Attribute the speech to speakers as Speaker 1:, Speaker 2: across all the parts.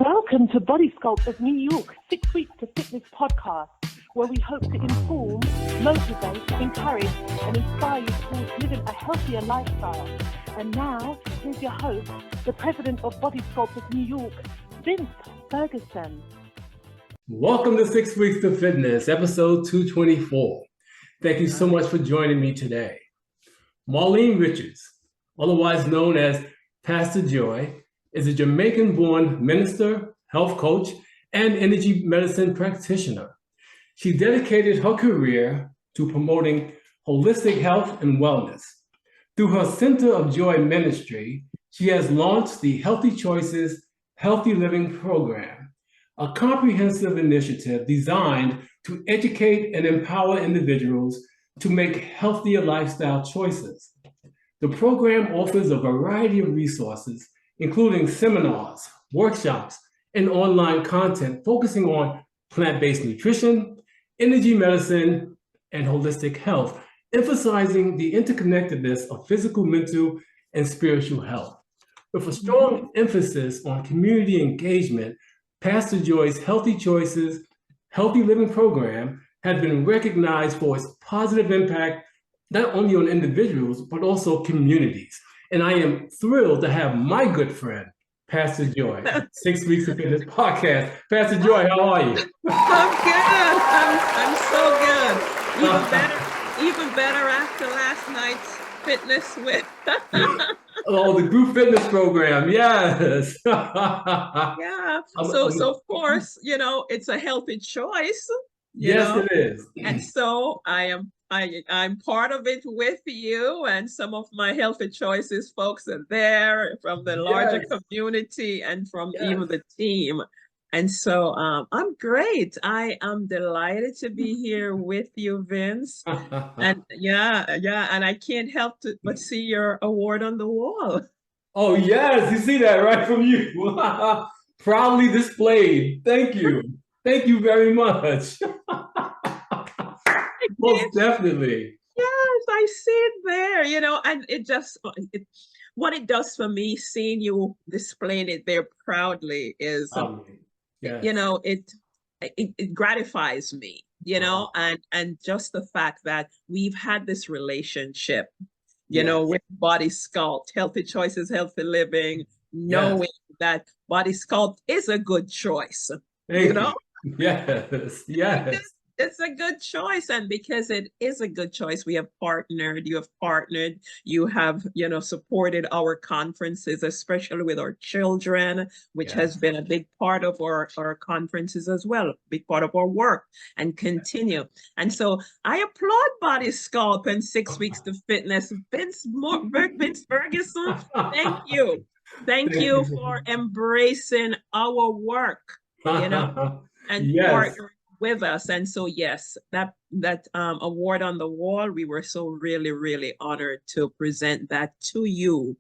Speaker 1: Welcome to Body Sculpt of New York 6 Weeks to Fitness podcast, where we hope to inform, motivate, encourage, and inspire you towards living a healthier lifestyle. And now, here's your host, the president of Body Sculpt of New York, Vince Ferguson.
Speaker 2: Welcome to 6 Weeks to Fitness, episode 224. Thank you so much for joining me today. Marline Richards, otherwise known as Pastor Joy, is a Jamaican-born minister, health coach, and energy medicine practitioner. She dedicated her career to promoting holistic health and wellness. Through her Center of Joy ministry, she has launched the Healthy Choices, Healthy Living program, a comprehensive initiative designed to educate and empower individuals to make healthier lifestyle choices. The program offers a variety of resources, including seminars, workshops, and online content focusing on plant-based nutrition, energy medicine, and holistic health, emphasizing the interconnectedness of physical, mental, and spiritual health. With a strong emphasis on community engagement, Pastor Joy's Healthy Choices, Healthy Living program has been recognized for its positive impact, not only on individuals, but also communities. And I am thrilled to have my good friend, Pastor Joy, 6 Weeks of Fitness podcast. Pastor Joy, how are you?
Speaker 3: I'm good. I'm so good. Even better after last night's fitness with.
Speaker 2: Oh, the group fitness program, yes.
Speaker 3: Yeah. So of course, it's a healthy choice.
Speaker 2: Yes, it is.
Speaker 3: And so I'm part of it with you, and some of my healthy choices folks are there from the larger community and from even the team. And so I'm great. I am delighted to be here with you, Vince. And and I can't help but see your award on the wall.
Speaker 2: Oh, yes, you see that right from you. Proudly displayed. Thank you. Thank you very much. Most definitely.
Speaker 3: Yes, I see it there, and what it does for me, seeing you displaying it there proudly is, it gratifies me, and just the fact that we've had this relationship, with Body Sculpt, Healthy Choices, Healthy Living, knowing that Body Sculpt is a good choice,
Speaker 2: Yes.
Speaker 3: It's a good choice, and because it is a good choice, you have partnered, you have, supported our conferences, especially with our children, which has been a big part of our conferences as well, big part of our work, and continue. And so I applaud Body Sculpt and 6 Weeks to Fitness. Vince Ferguson, thank you. Thank you for embracing our work, and partnering with us. And so, yes, that award on the wall, we were so really, really honored to present that to you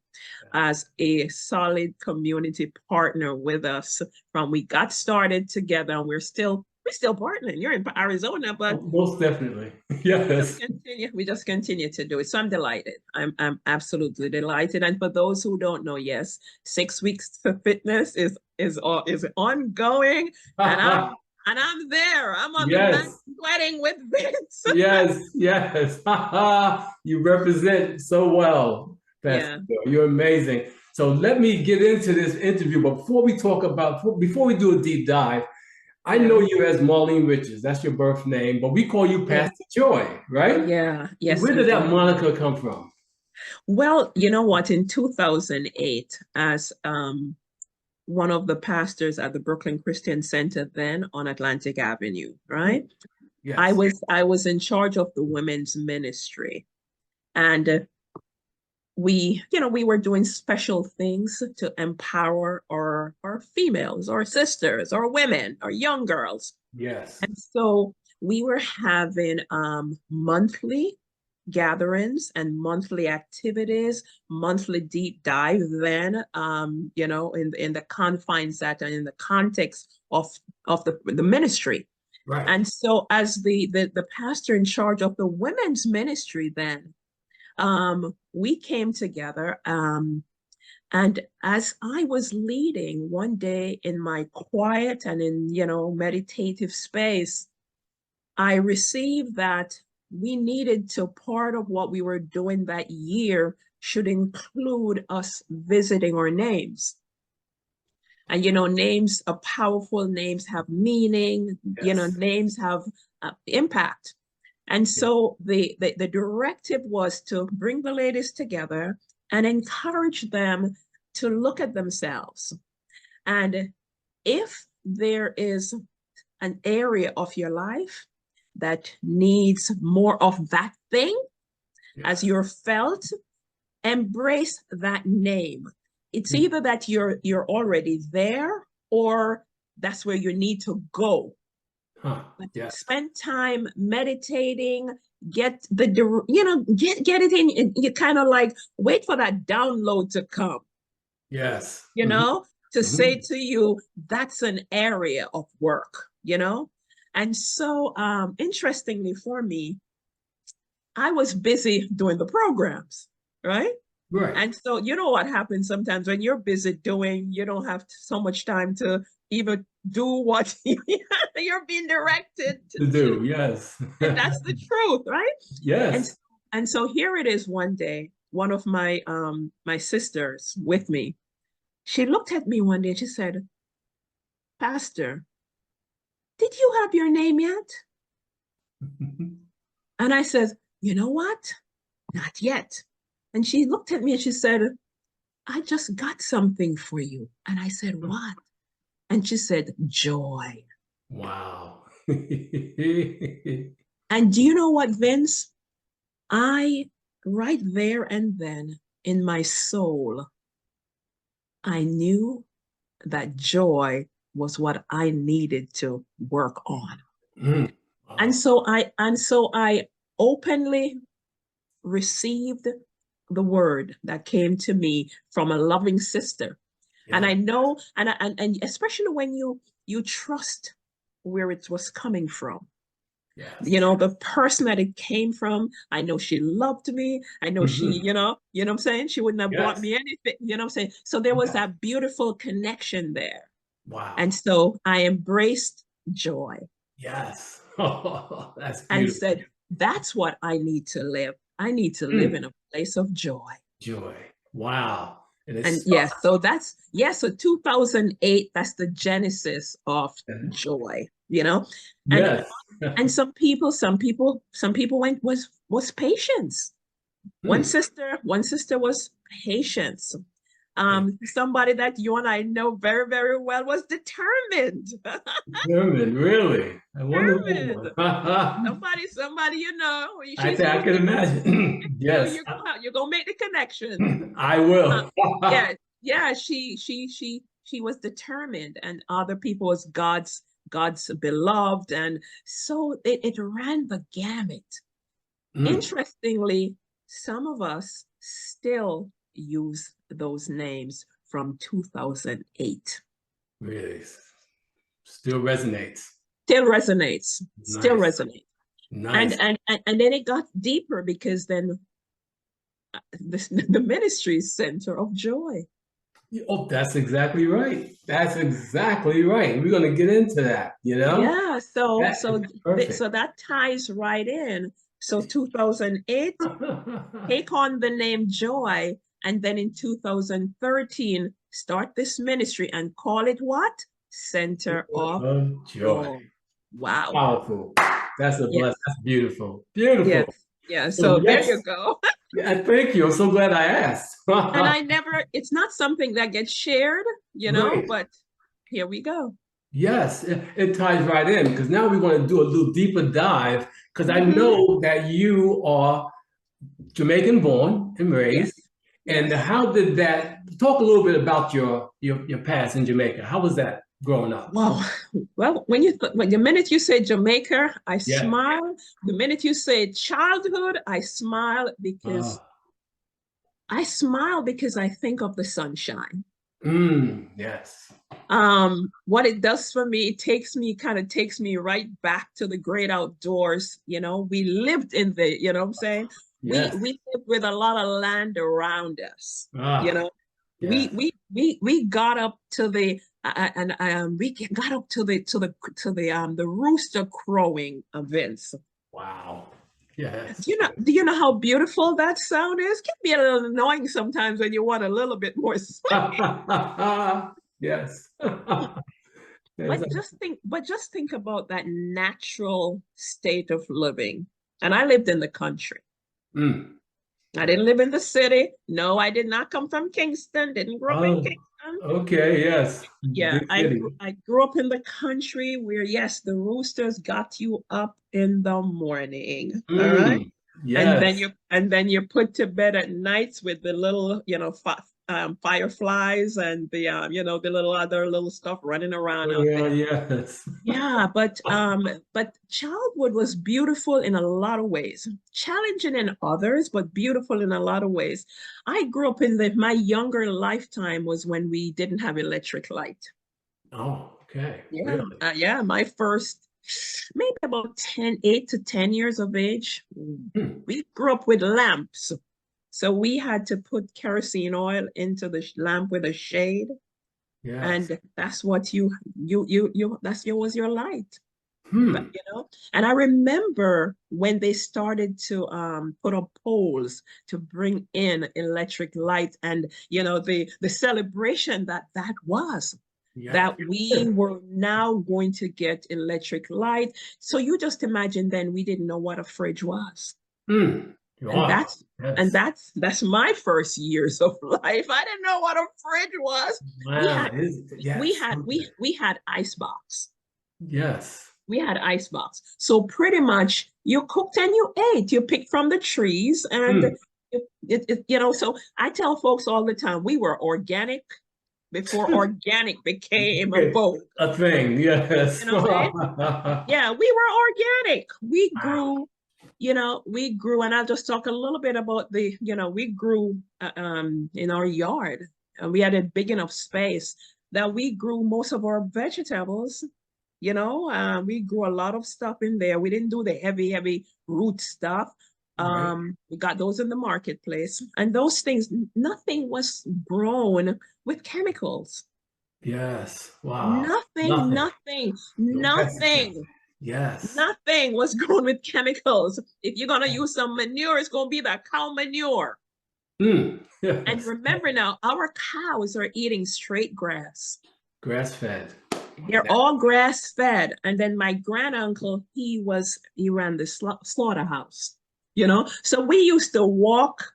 Speaker 3: as a solid community partner with us from we got started together, and we're still partnering. You're in Arizona, but
Speaker 2: most definitely. Yes.
Speaker 3: We just continue to do it. So I'm delighted. I'm absolutely delighted. And for those who don't know, yes, 6 Weeks to Fitness is ongoing, and I'm there. I'm on the back sweating with Vince.
Speaker 2: Yes. You represent so well, Pastor. You're amazing. So let me get into this interview. But before we do a deep dive, I know you as Marline Richards. That's your birth name, but we call you Pastor Joy, right?
Speaker 3: Yeah. Yes.
Speaker 2: Where did that moniker come from?
Speaker 3: Well, you know what? In 2008, as one of the pastors at the Brooklyn Christian Center then on Atlantic Avenue, right?
Speaker 2: Yes.
Speaker 3: I was in charge of the women's ministry, and we were doing special things to empower our females, our sisters, our women, our young girls.
Speaker 2: Yes.
Speaker 3: And so we were having monthly gatherings and monthly activities, monthly deep dive then, in the confines that and in the context of the ministry.
Speaker 2: Right.
Speaker 3: And so as the pastor in charge of the women's ministry then, we came together And as I was leading one day in my quiet and in, meditative space, I received that we needed to, part of what we were doing that year should include us visiting our names. And, names are powerful, names have meaning,
Speaker 2: Yes.
Speaker 3: names have impact. And so the directive was to bring the ladies together and encourage them to look at themselves. And if there is an area of your life that needs more of that thing, as you're felt, embrace that name. It's either that you're already there, or that's where you need to go. Spend time meditating, get it in. You kind of like wait for that download to come.
Speaker 2: Yes.
Speaker 3: To say to you, that's an area of work, And so, interestingly for me, I was busy doing the programs, right?
Speaker 2: Right.
Speaker 3: And so, what happens sometimes when you're busy doing, you don't have so much time to even do what you're being directed to do.
Speaker 2: Yes.
Speaker 3: And that's the truth, right?
Speaker 2: Yes.
Speaker 3: And so here it is one day, one of my my sisters with me, she looked at me one day and she said, "Pastor, did you have your name yet?" And I said, "You know what? Not yet." And she looked at me and she said, "I just got something for you." And I said, "What?" And she said, "Joy."
Speaker 2: Wow.
Speaker 3: And do you know what, Vince? Right there and then in my soul, I knew that joy was what I needed to work on. Wow. And so I openly received the word that came to me from a loving sister. Yeah. And I know, and especially when you trust where it was coming from. Yes. The person that it came from, I know she loved me. I know she, you know what I'm saying? She wouldn't have brought me anything, you know what I'm saying? So there was that beautiful connection there. Wow. And so I embraced joy.
Speaker 2: Yes. Oh, that's beautiful.
Speaker 3: And said, that's what I need to live. I need to live in a place of joy.
Speaker 2: Joy. Wow.
Speaker 3: And yes, so that's, so 2008, that's the genesis of joy, And,
Speaker 2: yes.
Speaker 3: And some people was patience. One sister was patience. Somebody that you and I know very, very well was determined.
Speaker 2: Determined, really? I wonder.
Speaker 3: Somebody,
Speaker 2: I can imagine. Yes.
Speaker 3: You're gonna make the connection.
Speaker 2: I will.
Speaker 3: She was determined, and other people was God's beloved, and so it ran the gamut. Interestingly, some of us still use those names from 2008.
Speaker 2: Really? Still resonates.
Speaker 3: Still resonates.
Speaker 2: Nice.
Speaker 3: Still resonates.
Speaker 2: Nice.
Speaker 3: And then it got deeper, because then the ministry is Center of Joy.
Speaker 2: Oh, that's exactly right. That's exactly right. We're going to get into that,
Speaker 3: Yeah. So that ties right in. So 2008, take on the name Joy, and then in 2013, start this ministry and call it what? Center of Joy. Wow.
Speaker 2: Powerful. That's a blessing. That's beautiful. Beautiful.
Speaker 3: Yes. Yeah. So there you go.
Speaker 2: Yeah, thank you. I'm so glad I asked.
Speaker 3: And it's not something that gets shared, right. But here we go.
Speaker 2: Yes, it ties right in, because now we want to do a little deeper dive, because I know that you are Jamaican-born and raised. Yes. And how did that, talk a little bit about your past in Jamaica. How was that growing up?
Speaker 3: Wow. Well, when the minute you say Jamaica, I smile. The minute you say childhood, I smile, because I think of the sunshine.
Speaker 2: Yes.
Speaker 3: What it does for me, it takes me right back to the great outdoors. We lived in the, you know what I'm saying? Yes. We lived with a lot of land around us,
Speaker 2: Yeah.
Speaker 3: We got up to the we got up to the rooster crowing events.
Speaker 2: Wow. Yes.
Speaker 3: Do you know how beautiful that sound is? Can be a little annoying sometimes when you want a little bit more sleep.
Speaker 2: Yes. Yes.
Speaker 3: But just think about that natural state of living. And I lived in the country.
Speaker 2: Mm.
Speaker 3: I didn't live in the city. No, I did not come from Kingston. Didn't grow up in
Speaker 2: Oh,
Speaker 3: Kingston.
Speaker 2: okay. Yes.
Speaker 3: Yeah,
Speaker 2: Big city.
Speaker 3: I grew up in the country where yes, the roosters got you up in the morning. All right.
Speaker 2: Mm. Yes.
Speaker 3: And then you're put to bed at nights with the little, fireflies and the the little other little stuff running around
Speaker 2: Oh,
Speaker 3: out
Speaker 2: yeah.
Speaker 3: there.
Speaker 2: Yes.
Speaker 3: Yeah, but childhood was beautiful in a lot of ways, challenging in others, but beautiful in a lot of ways. I grew up in my younger lifetime was when we didn't have electric light.
Speaker 2: Oh, okay.
Speaker 3: Yeah,
Speaker 2: Really?
Speaker 3: yeah, my first maybe about 8 to 10 years of age.
Speaker 2: Hmm.
Speaker 3: We grew up with lamps. So we had to put kerosene oil into the lamp with a shade,
Speaker 2: Yes.
Speaker 3: and that's what that's your was your light. But,
Speaker 2: Hmm.
Speaker 3: and I remember when they started to put up poles to bring in electric light, and the celebration that was
Speaker 2: Yeah.
Speaker 3: that we were now going to get electric light. So you just imagine then we didn't know what a fridge was.
Speaker 2: Hmm.
Speaker 3: And
Speaker 2: Wow.
Speaker 3: that's
Speaker 2: Yes.
Speaker 3: that's my first years of life. I didn't know what a fridge was. We
Speaker 2: Wow.
Speaker 3: had
Speaker 2: Yes. Okay.
Speaker 3: we had icebox.
Speaker 2: Yes.
Speaker 3: We had icebox. So pretty much you cooked and you ate. You picked from the trees and
Speaker 2: Hmm.
Speaker 3: so I tell folks all the time we were organic before organic became a
Speaker 2: Okay.
Speaker 3: vogue.
Speaker 2: A thing. Yes.
Speaker 3: You know what I'm saying? Yeah, we were organic.
Speaker 2: Wow.
Speaker 3: We grew, and I'll just talk a little bit about we grew in our yard, and we had a big enough space that we grew most of our vegetables. We grew a lot of stuff in there. We didn't do the heavy root stuff.
Speaker 2: Right.
Speaker 3: We got those in the marketplace, and those things, nothing was grown with chemicals.
Speaker 2: Yes. Wow.
Speaker 3: Nothing,
Speaker 2: Nothing.
Speaker 3: nothing,
Speaker 2: No pesticide.
Speaker 3: nothing,
Speaker 2: Yes.
Speaker 3: nothing was grown with chemicals. If you're gonna use some manure, it's gonna be that cow manure.
Speaker 2: Hmm.
Speaker 3: And
Speaker 2: Yes.
Speaker 3: remember now, our cows are eating straight grass.
Speaker 2: Grass fed.
Speaker 3: They're all grass fed. And then my granduncle, he ran the slaughterhouse. So we used to walk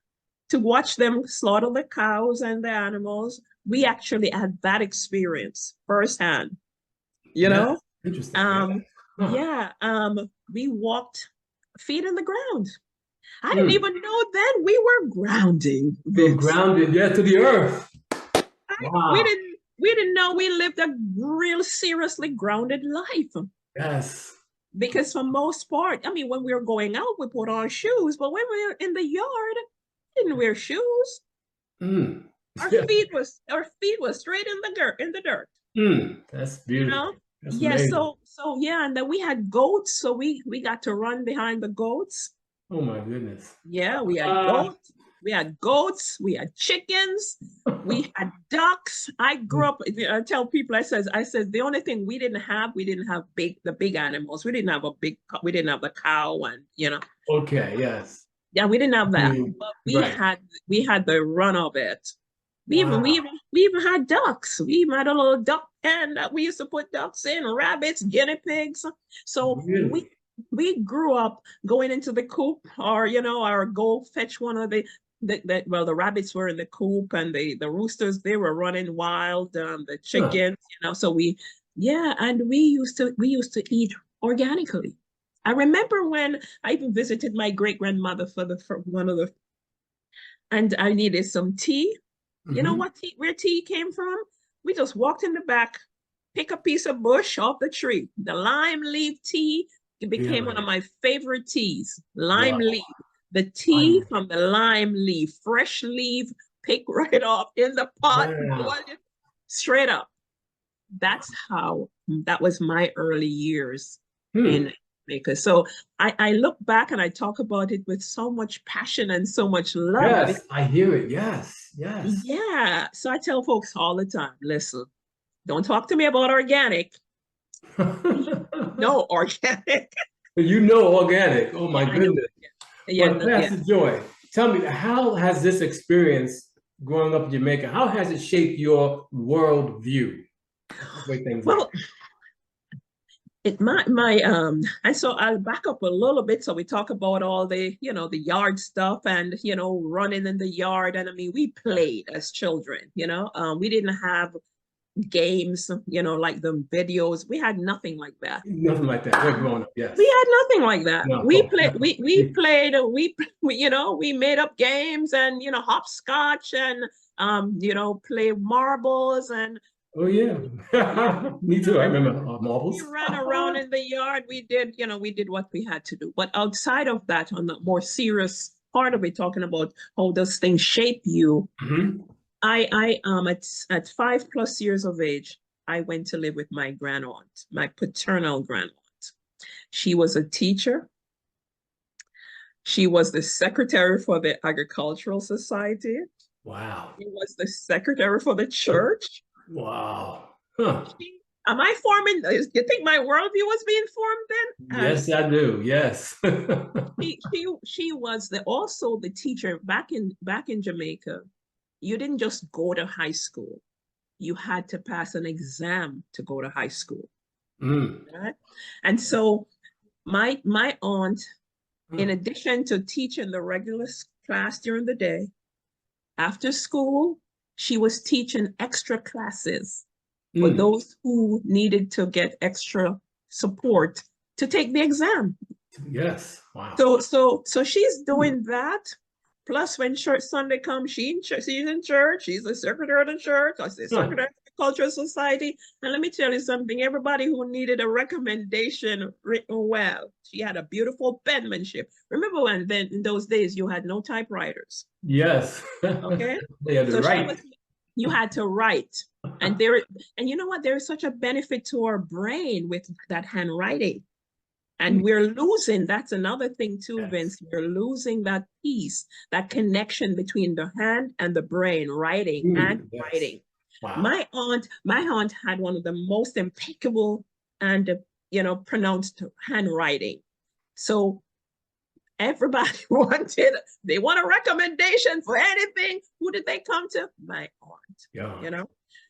Speaker 3: to watch them slaughter the cows and the animals. We actually had that experience firsthand. You
Speaker 2: Yes.
Speaker 3: know,
Speaker 2: Interesting. Yeah.
Speaker 3: um,
Speaker 2: Huh.
Speaker 3: yeah, we walked feet in the ground. I didn't
Speaker 2: Hmm.
Speaker 3: even know then we were grounding,
Speaker 2: You're
Speaker 3: Vince.
Speaker 2: grounded, yeah, to the earth.
Speaker 3: We
Speaker 2: Wow.
Speaker 3: didn't know we lived a real seriously grounded life.
Speaker 2: Yes.
Speaker 3: Because for most part, I mean, when we were going out, we put on shoes, but when we were in the yard, we didn't wear shoes.
Speaker 2: Mm.
Speaker 3: Our
Speaker 2: Yeah.
Speaker 3: feet was straight in the dirt.
Speaker 2: Mm. That's
Speaker 3: You
Speaker 2: beautiful.
Speaker 3: know?
Speaker 2: That's
Speaker 3: Yeah,
Speaker 2: amazing.
Speaker 3: so yeah, and then we had goats, so we got to run behind the goats.
Speaker 2: Oh my goodness.
Speaker 3: Yeah, we had
Speaker 2: Uh,
Speaker 3: goats, we had chickens, we had ducks. I grew up, I tell people, I said the only thing we didn't have the big animals. We didn't have the cow and
Speaker 2: okay, yes.
Speaker 3: yeah, we didn't have that.
Speaker 2: Mm,
Speaker 3: But
Speaker 2: right.
Speaker 3: we had the run of it.
Speaker 2: Wow.
Speaker 3: We even had ducks. We even had a little duck pen that we used to put ducks in, rabbits, guinea pigs. So
Speaker 2: Really?
Speaker 3: we grew up going into the coop, or go fetch one of the rabbits were in the coop, and the roosters, they were running wild, the
Speaker 2: Huh.
Speaker 3: chickens, so yeah, and we used to eat organically. I remember when I even visited my great grandmother for one of the, and I needed some tea. You know
Speaker 2: Hmm.
Speaker 3: where tea came from? We just walked in the back, pick a piece of bush off the tree. The lime leaf tea, it became one of
Speaker 2: Really?
Speaker 3: my favorite teas. Lime
Speaker 2: Wow.
Speaker 3: leaf. The tea
Speaker 2: I'm,
Speaker 3: from the lime leaf, fresh leaf, pick right off in the pot, boil
Speaker 2: wow.
Speaker 3: it straight up. That was my early years
Speaker 2: Hmm.
Speaker 3: in Jamaica. So I look back and I talk about it with so much passion and so much love.
Speaker 2: Yes, I hear it. Yes, yes.
Speaker 3: Yeah. So I tell folks all the time, listen, don't talk to me about organic. No organic.
Speaker 2: You know organic. Oh my
Speaker 3: Yeah, I know.
Speaker 2: goodness.
Speaker 3: Yeah,
Speaker 2: But
Speaker 3: yeah.
Speaker 2: Pastor Joy, tell me, how has this experience growing up in Jamaica, how has it shaped your world view? The way things are.
Speaker 3: Well, and so I'll back up a little bit. So we talk about all the, the yard stuff and, running in the yard. And I mean, we played as children, we didn't have games, like the videos. We had nothing like that.
Speaker 2: Nothing like that. We're growing up, yes.
Speaker 3: We had nothing like that.
Speaker 2: No.
Speaker 3: We played, we played, we made up games and, hopscotch and, play marbles and.
Speaker 2: Oh yeah, me too. I remember marbles.
Speaker 3: We ran around in the yard. We did what we had to do. But outside of that, on the more serious part of it, talking about how does things shape you,
Speaker 2: Mm-hmm.
Speaker 3: I at 5+ years of age, I went to live with my grandaunt, my paternal grandaunt. She was a teacher. She was the secretary for the Agricultural Society.
Speaker 2: Wow.
Speaker 3: She was the secretary for the church.
Speaker 2: Wow. Huh.
Speaker 3: Am I forming? Do you think my worldview was being formed then?
Speaker 2: Yes, I do. Yes.
Speaker 3: she was also the teacher back in Jamaica. You didn't just go to high school. You had to pass an exam to go to high school. Right? And so my aunt, in addition to teaching the regular class during the day, after school, she was teaching extra classes for those who needed to get extra support to take the exam.
Speaker 2: Yes. Wow.
Speaker 3: So she's doing that. Plus, when church Sunday comes, she's in church. She's the secretary of the church. I say secretary of the Cultural Society. And let me tell you something. Everybody who needed a recommendation written well, she had a beautiful penmanship. Remember when then in those days you had no typewriters?
Speaker 2: Yes.
Speaker 3: Okay.
Speaker 2: They had to write.
Speaker 3: You had to write, and you know what? There is such a benefit to our brain with that handwriting. And we're losing, that's another thing too, yes. Vince, we're losing that piece, that connection between the hand and the brain, writing and writing. Wow. My aunt had one of the most impeccable and, pronounced handwriting. So everybody they want a recommendation for anything. Who did they come to? My aunt,
Speaker 2: yeah.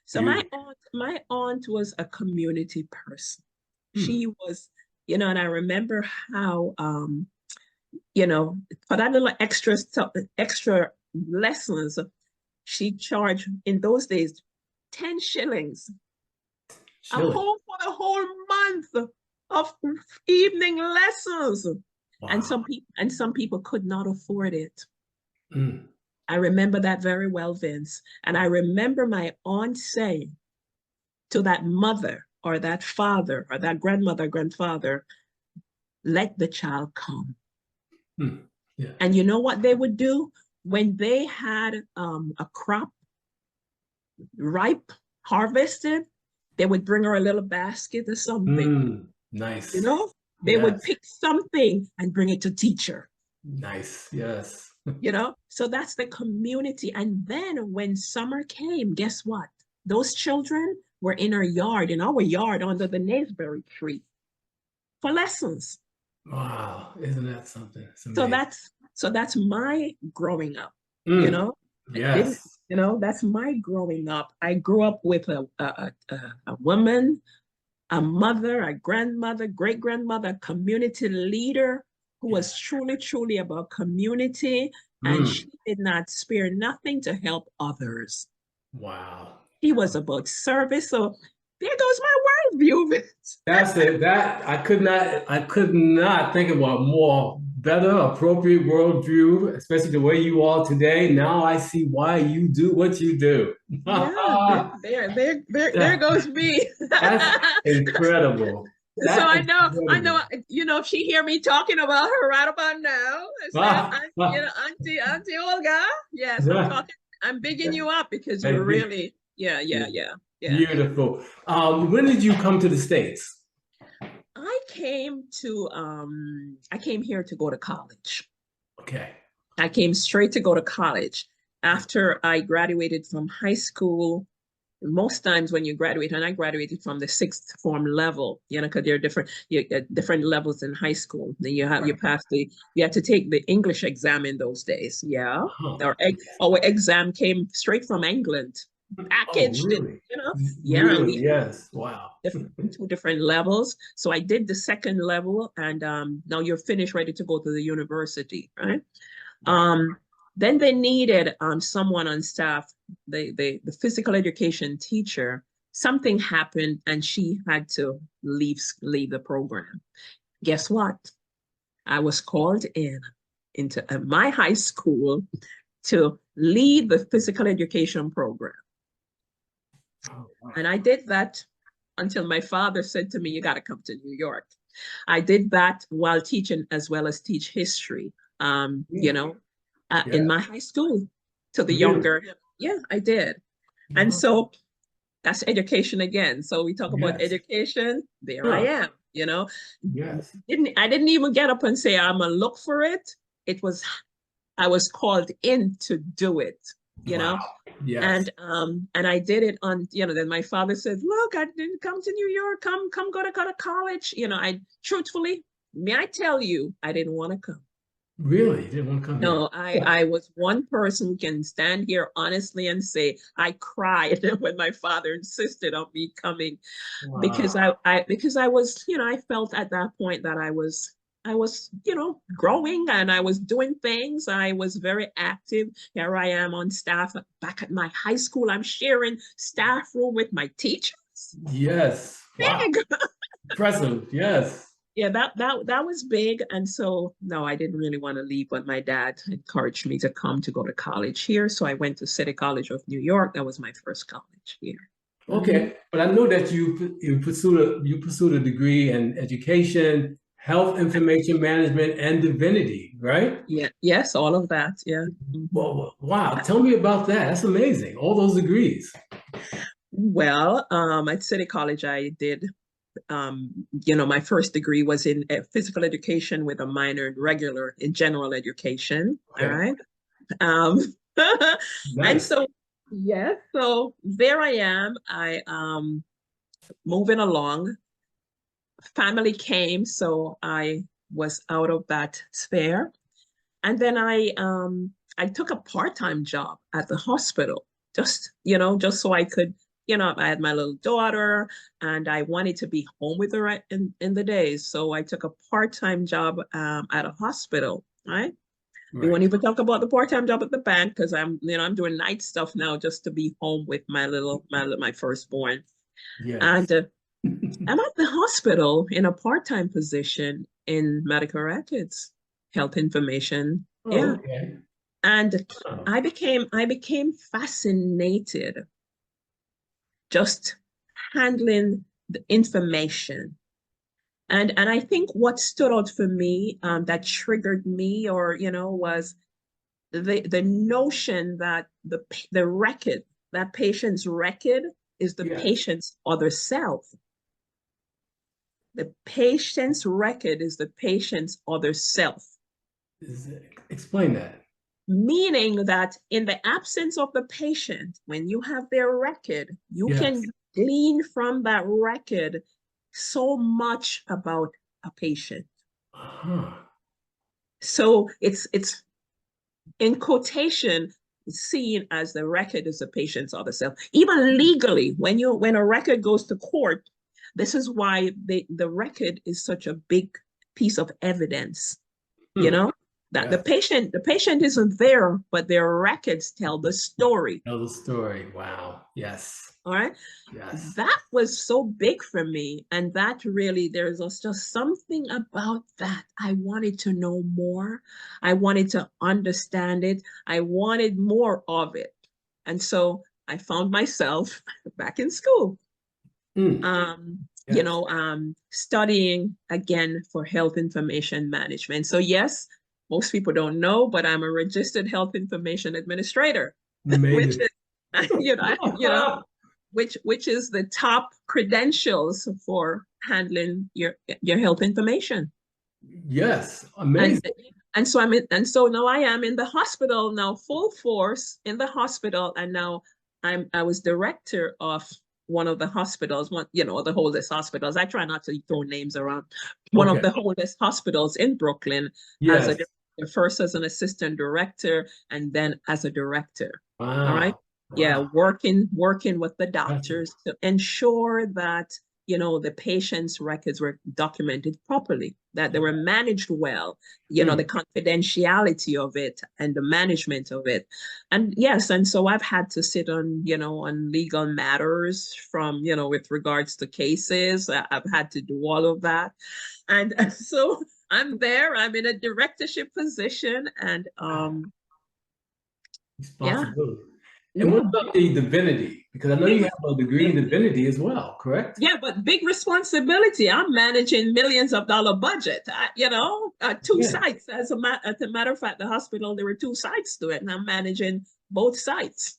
Speaker 3: So my aunt was a community person. She was, and I remember how, for that little extra lessons, she charged in those days 10 shillings for the whole month of evening lessons. Wow. And some people could not afford it. I remember that very well, Vince. And I remember my aunt saying to that mother, or that father, or that grandfather, let the child come. Yeah. And you know what they would do? When they had a crop ripe, harvested, they would bring her a little basket or something.
Speaker 2: Nice.
Speaker 3: They would pick something and bring it to teacher.
Speaker 2: Nice, yes.
Speaker 3: So that's the community. And then when summer came, guess what? Those children were in our yard under the naseberry tree for lessons.
Speaker 2: Wow, isn't that something?
Speaker 3: So that's my growing up,
Speaker 2: Yes.
Speaker 3: That's my growing up. I grew up with a woman, a mother, a grandmother, great-grandmother, a community leader who was truly, truly about community, and she did not spare nothing to help others.
Speaker 2: Wow.
Speaker 3: He was about service. So there goes my worldview.
Speaker 2: That's it. That I could not think of a more better, appropriate worldview, especially the way you are today. Now I see why you do what you do.
Speaker 3: Yeah, there goes me.
Speaker 2: That's incredible.
Speaker 3: So I know, if she hear me talking about her right about now, Auntie Olga, yes, I'm bigging you up because you're really, yeah.
Speaker 2: Beautiful. When did you come to the States?
Speaker 3: I I came here to go to college.
Speaker 2: Okay.
Speaker 3: I came straight to go to college after I graduated from high school. Most times when you graduate, and I graduated from the sixth form level, because there are different levels in high school. Then you had to take the English exam in those days. Yeah.
Speaker 2: Huh.
Speaker 3: Our exam came straight from England,
Speaker 2: Oh,
Speaker 3: packaged it,
Speaker 2: really?
Speaker 3: Yeah, and
Speaker 2: Really?
Speaker 3: we
Speaker 2: Yes. Wow.
Speaker 3: two different levels. So I did the second level, and now you're finished, ready to go to the university, right?
Speaker 2: Right.
Speaker 3: Then they needed someone on staff, the physical education teacher. Something happened and she had to leave the program. Guess what? I was called into my high school to lead the physical education program.
Speaker 2: Oh, wow.
Speaker 3: And I did that until my father said to me, you got to come to New York. I did that while teaching as well as teach history, in my high school to the younger. Yeah, I did. And so that's education again. So we talk about
Speaker 2: Yes.
Speaker 3: education. There I
Speaker 2: Huh.
Speaker 3: am,
Speaker 2: Yes.
Speaker 3: I didn't even get up and say, I'm going to look for it. I was called in to do it,
Speaker 2: Wow. Yes.
Speaker 3: and I did it on, then my father said, look, I didn't come to New York, come go to college. I truthfully, may I tell you, I didn't want to come.
Speaker 2: Really? You didn't want to come here?
Speaker 3: No, I was one person who can stand here honestly and say I cried when my father insisted on me coming.
Speaker 2: Wow.
Speaker 3: Because I was, I felt at that point that I was, growing and I was doing things. I was very active. Here I am on staff back at my high school. I'm sharing staff room with my teachers.
Speaker 2: Yes. Wow.
Speaker 3: Big.
Speaker 2: Impressive. Yes.
Speaker 3: Yeah, that was big. And so, no, I didn't really want to leave, but my dad encouraged me to come to go to college here. So I went to City College of New York. That was my first college here.
Speaker 2: Okay, but I know that you pursued a degree in education, health information management, and divinity, right?
Speaker 3: Yeah, yes, all of that. Yeah.
Speaker 2: Well, wow. Tell me about that. That's amazing. All those degrees.
Speaker 3: Well, at City College, I did, my first degree was in physical education with a minor in general education.
Speaker 2: Okay.
Speaker 3: All right. Um, and
Speaker 2: Nice.
Speaker 3: so, yes, so there I am. I moving along. Family came, so I was out of that sphere. And then I took a part-time job at the hospital, just so I could, I had my little daughter and I wanted to be home with her in the days. So I took a part-time job at a hospital, right? We won't even talk about the part-time job at the bank because I'm doing night stuff now just to be home with my firstborn.
Speaker 2: Yes.
Speaker 3: And I'm at the hospital in a part-time position in medical records, health information.
Speaker 2: Oh,
Speaker 3: Yeah.
Speaker 2: okay.
Speaker 3: And
Speaker 2: Oh,
Speaker 3: I became fascinated just handling the information. And I think what stood out for me, that triggered me, or was the notion that the record, that patient's record is the
Speaker 2: yes.
Speaker 3: patient's other self. The patient's record is the patient's other self.
Speaker 2: Explain that.
Speaker 3: Meaning that in the absence of the patient, when you have their record, you
Speaker 2: Yes.
Speaker 3: can glean from that record so much about a patient.
Speaker 2: Huh.
Speaker 3: So it's in quotation seen as the record is the patient's other self. Even legally, when a record goes to court, this is why the record is such a big piece of evidence. That
Speaker 2: Yes.
Speaker 3: the patient isn't there, but their records tell the story.
Speaker 2: Tell the story. Wow. Yes.
Speaker 3: All right.
Speaker 2: Yes.
Speaker 3: That was so big for me. And that really, there's just something about that. I wanted to know more. I wanted to understand it. I wanted more of it. And so I found myself back in school.
Speaker 2: Yes.
Speaker 3: Studying again for health information management. So yes, most people don't know, but I'm a registered health information administrator, which
Speaker 2: Amazing.
Speaker 3: is, which is the top credentials for handling your health information.
Speaker 2: Yes, amazing.
Speaker 3: And so now I am in the hospital now, full force in the hospital, and now I was director of one of the hospitals, the oldest hospitals. I try not to throw names around. One of the oldest hospitals in Brooklyn,
Speaker 2: yes.
Speaker 3: as first as an assistant director, and then as a director.
Speaker 2: Wow.
Speaker 3: All right. Wow. Yeah, working with the doctors to ensure that the patient's records were documented properly, that they were managed well, the confidentiality of it and the management of it. And yes, and so I've had to sit on, on legal matters from, with regards to cases. I've had to do all of that. And so I'm there, I'm in a directorship position, and
Speaker 2: responsibility. And what about the divinity? Because I know you have a degree in divinity as well, correct?
Speaker 3: Yeah, but big responsibility. I'm managing millions of dollar budget. Two sites. As a matter of fact, the hospital, there were 2 sites to it, and I'm managing both sites.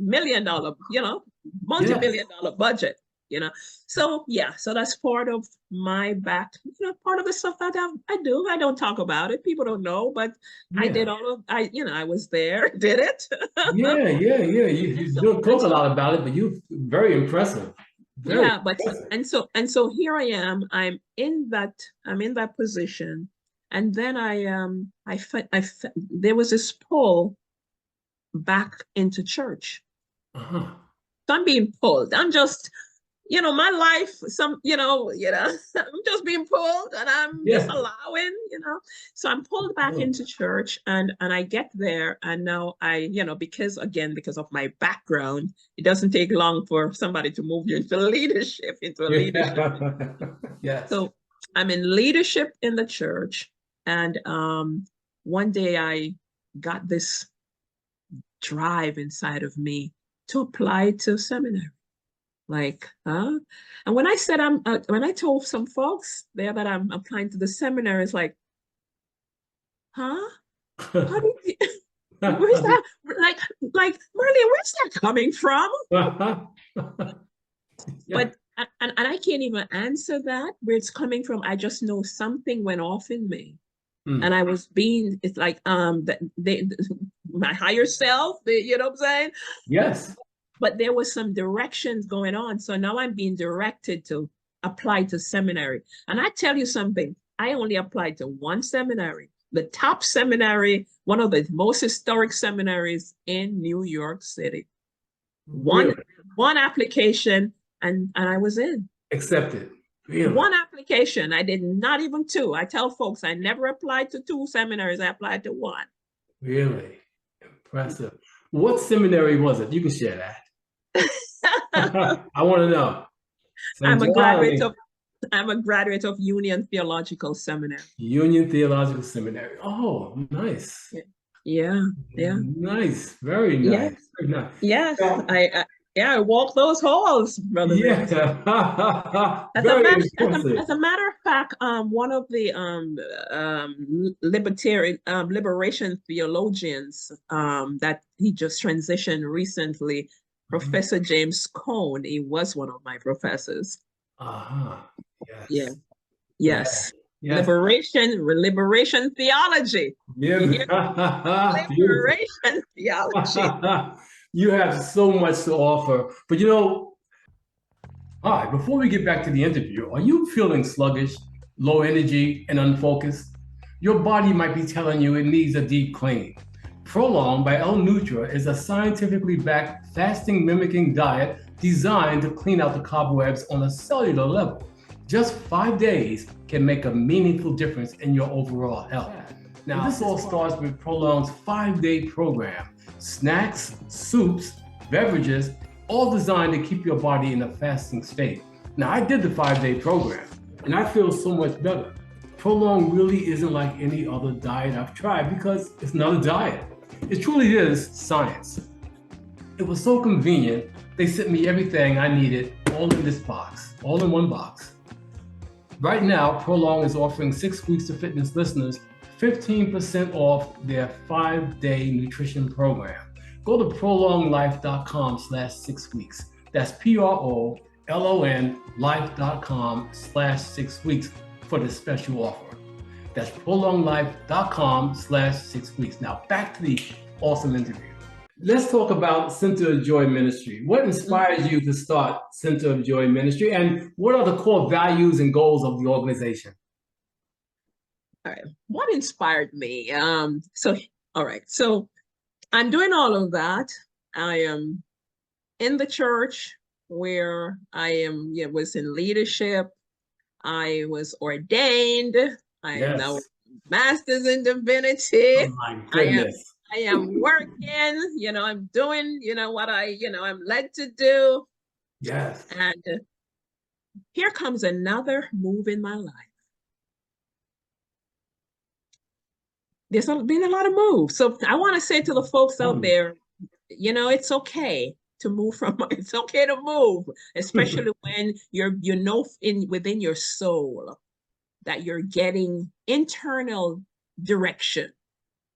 Speaker 3: $1 million, multi-million dollar budget. So that's part of my part of the stuff that I do. I don't talk about it. People don't know, but I did I was there, did it.
Speaker 2: You don't talk a lot about it, but you're very impressive.
Speaker 3: And so here I am. I'm in that position, and then there was this pull back into church. So I'm being pulled. I'm just my life, I'm just being pulled, and I'm just allowing, So I'm pulled back into church, and I get there, and now because of my background, it doesn't take long for somebody to move you into leadership,
Speaker 2: Yes.
Speaker 3: So I'm in leadership in the church, and one day I got this drive inside of me to apply to seminary. And when I said when I told some folks there that I'm applying to the seminary, it's like, huh? How did you, where's that? Like Marline, where's that coming from? But and I can't even answer that where it's coming from. I just know something went off in me, and I was it's like my higher self. You know what I'm saying?
Speaker 2: Yes.
Speaker 3: But there was some directions going on. So now I'm being directed to apply to seminary. And I tell you something, I only applied to one seminary, the top seminary, one of the most historic seminaries in New York City. One application, and I was in.
Speaker 2: Accepted. Really?
Speaker 3: One application. I did not even 2. I tell folks I never applied to 2 seminaries. I applied to 1.
Speaker 2: Really? Impressive. What seminary was it? You can share that. I want to know.
Speaker 3: I'm a graduate of Union Theological Seminary.
Speaker 2: Union Theological Seminary. Oh, nice.
Speaker 3: Yeah.
Speaker 2: Nice. Very nice. Very nice.
Speaker 3: Yeah. I walk those halls, brother.
Speaker 2: Yeah.
Speaker 3: As a matter of fact, one of the liberation theologians that he just transitioned recently, Professor James Cone, he was one of my professors.
Speaker 2: Yes.
Speaker 3: Yes. Liberation theology.
Speaker 2: Yeah.
Speaker 3: Liberation theology.
Speaker 2: You have so much to offer. But all right, before we get back to the interview, are you feeling sluggish, low energy, and unfocused? Your body might be telling you it needs a deep clean. Prolong by L-Nutra is a scientifically backed fasting mimicking diet designed to clean out the cobwebs on a cellular level. Just 5 days can make a meaningful difference in your overall health. Now, this all starts with Prolong's 5-day program. Snacks, soups, beverages, all designed to keep your body in a fasting state. Now, I did the 5-day program, and I feel so much better. Prolong really isn't like any other diet I've tried because it's not a diet. It truly is science. It was so convenient, they sent me everything I needed all in this box, all in one box. Right now, Prolong is offering 6 Weeks to Fitness listeners 15% off their 5-day nutrition program. Go to prolonglife.com/6 weeks. That's PROLON life.com/6weeks for the special offer. That's prolonglife.com/6weeks. Now back to the awesome interview. Let's talk about Center of Joy Ministry. What inspires you to start Center of Joy Ministry, and what are the core values and goals of the organization?
Speaker 3: All right. What inspired me? All right. So I'm doing all of that. I am in the church where I was in leadership. I was ordained. I am now master's in divinity.
Speaker 2: Oh my goodness.
Speaker 3: I am working, I'm doing, what I'm led to do.
Speaker 2: Yes.
Speaker 3: And here comes another move in my life. There's been a lot of moves. So I want to say to the folks out there, it's okay to move it's okay to move, especially when within your soul that you're getting internal direction.